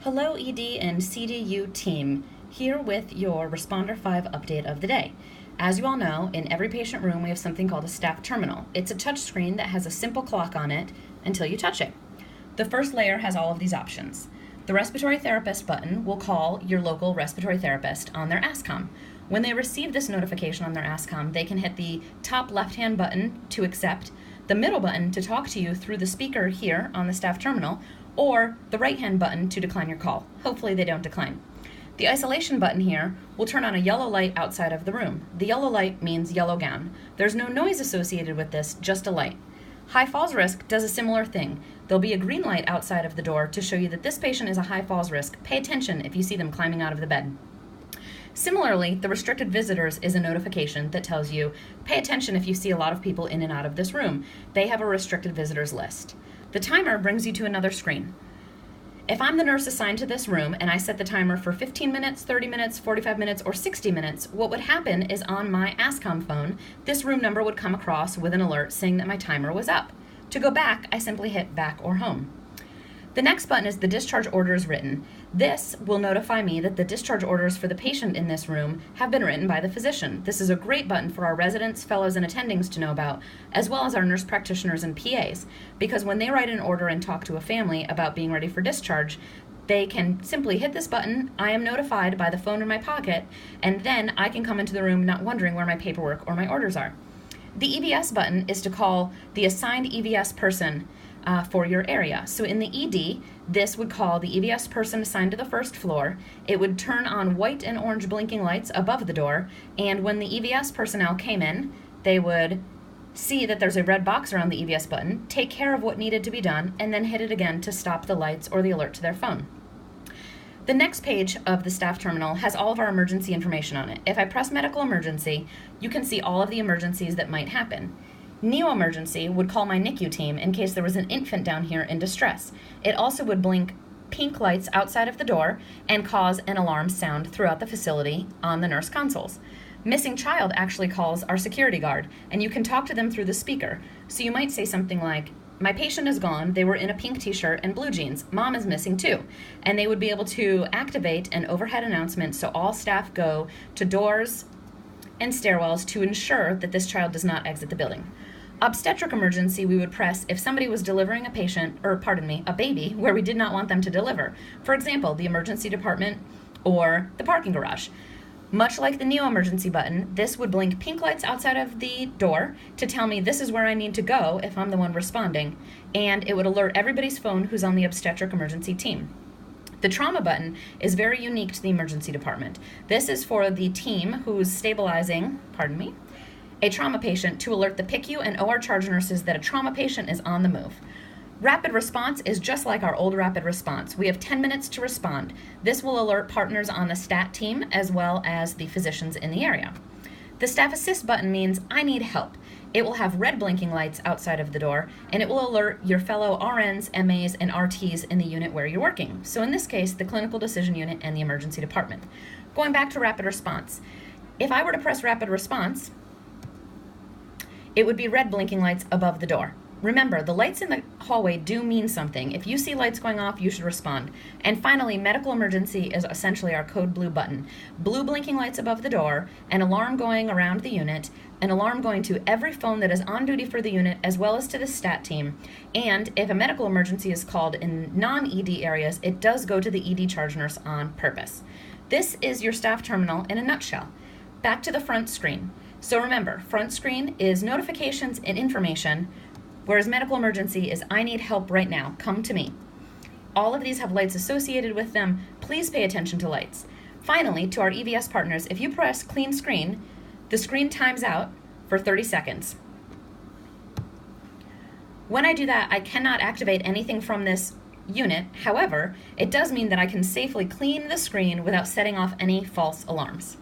Hello ED and CDU team, here with your Responder 5 update of the day. As you all know, in every patient room we have something called a staff terminal. It's a touch screen that has a simple clock on it until you touch it. The first layer has all of these options. The respiratory therapist button will call your local respiratory therapist on their ASCOM. When they receive this notification on their ASCOM, they can hit the top left-hand button to accept, the middle button to talk to you through the speaker here on the staff terminal, or the right-hand button to decline your call. Hopefully they don't decline. The isolation button here will turn on a yellow light outside of the room. The yellow light means yellow gown. There's no noise associated with this, just a light. High falls risk does a similar thing. There'll be a green light outside of the door to show you that this patient is a high falls risk. Pay attention if you see them climbing out of the bed. Similarly, the restricted visitors is a notification that tells you, pay attention if you see a lot of people in and out of this room. They have a restricted visitors list. The timer brings you to another screen. If I'm the nurse assigned to this room and I set the timer for 15 minutes, 30 minutes, 45 minutes, or 60 minutes, what would happen is on my ASCOM phone, this room number would come across with an alert saying that my timer was up. To go back, I simply hit back or home. The next button is the discharge orders written. This will notify me that the discharge orders for the patient in this room have been written by the physician. This is a great button for our residents, fellows, and attendings to know about, as well as our nurse practitioners and PAs, because when they write an order and talk to a family about being ready for discharge, they can simply hit this button, I am notified by the phone in my pocket, and then I can come into the room not wondering where my paperwork or my orders are. The EVS button is to call the assigned EVS person for your area. So in the ED, this would call the EVS person assigned to the first floor. It would turn on white and orange blinking lights above the door, and when the EVS personnel came in, they would see that there's a red box around the EVS button, take care of what needed to be done, and then hit it again to stop the lights or the alert to their phone. The next page of the staff terminal has all of our emergency information on it. If I press medical emergency, you can see all of the emergencies that might happen. Neo-emergency would call my NICU team in case there was an infant down here in distress. It also would blink pink lights outside of the door and cause an alarm sound throughout the facility on the nurse consoles. Missing child actually calls our security guard, and you can talk to them through the speaker. So you might say something like, my patient is gone, they were in a pink t-shirt and blue jeans, mom is missing too. And they would be able to activate an overhead announcement so all staff go to doors and stairwells to ensure that this child does not exit the building. Obstetric emergency, we would press if somebody was delivering a baby where we did not want them to deliver. For example, the emergency department or the parking garage. Much like the neo-emergency button, this would blink pink lights outside of the door to tell me this is where I need to go if I'm the one responding, and it would alert everybody's phone who's on the obstetric emergency team. The trauma button is very unique to the emergency department. This is for the team who's stabilizing, a trauma patient to alert the PICU and OR charge nurses that a trauma patient is on the move. Rapid response is just like our old rapid response. We have 10 minutes to respond. This will alert partners on the STAT team as well as the physicians in the area. The staff assist button means I need help. It will have red blinking lights outside of the door, and it will alert your fellow RNs, MAs, and RTs in the unit where you're working. So in this case, the clinical decision unit and the emergency department. Going back to rapid response. If I were to press rapid response, it would be red blinking lights above the door. Remember, the lights in the hallway do mean something. If you see lights going off, you should respond. And finally, medical emergency is essentially our code blue button. Blue blinking lights above the door, an alarm going around the unit, an alarm going to every phone that is on duty for the unit as well as to the STAT team. And if a medical emergency is called in non-ED areas, it does go to the ED charge nurse on purpose. This is your staff terminal in a nutshell. Back to the front screen. So remember, front screen is notifications and information, whereas medical emergency is I need help right now, come to me. All of these have lights associated with them. Please pay attention to lights. Finally, to our EVS partners, if you press clean screen, the screen times out for 30 seconds. When I do that, I cannot activate anything from this unit. However, it does mean that I can safely clean the screen without setting off any false alarms.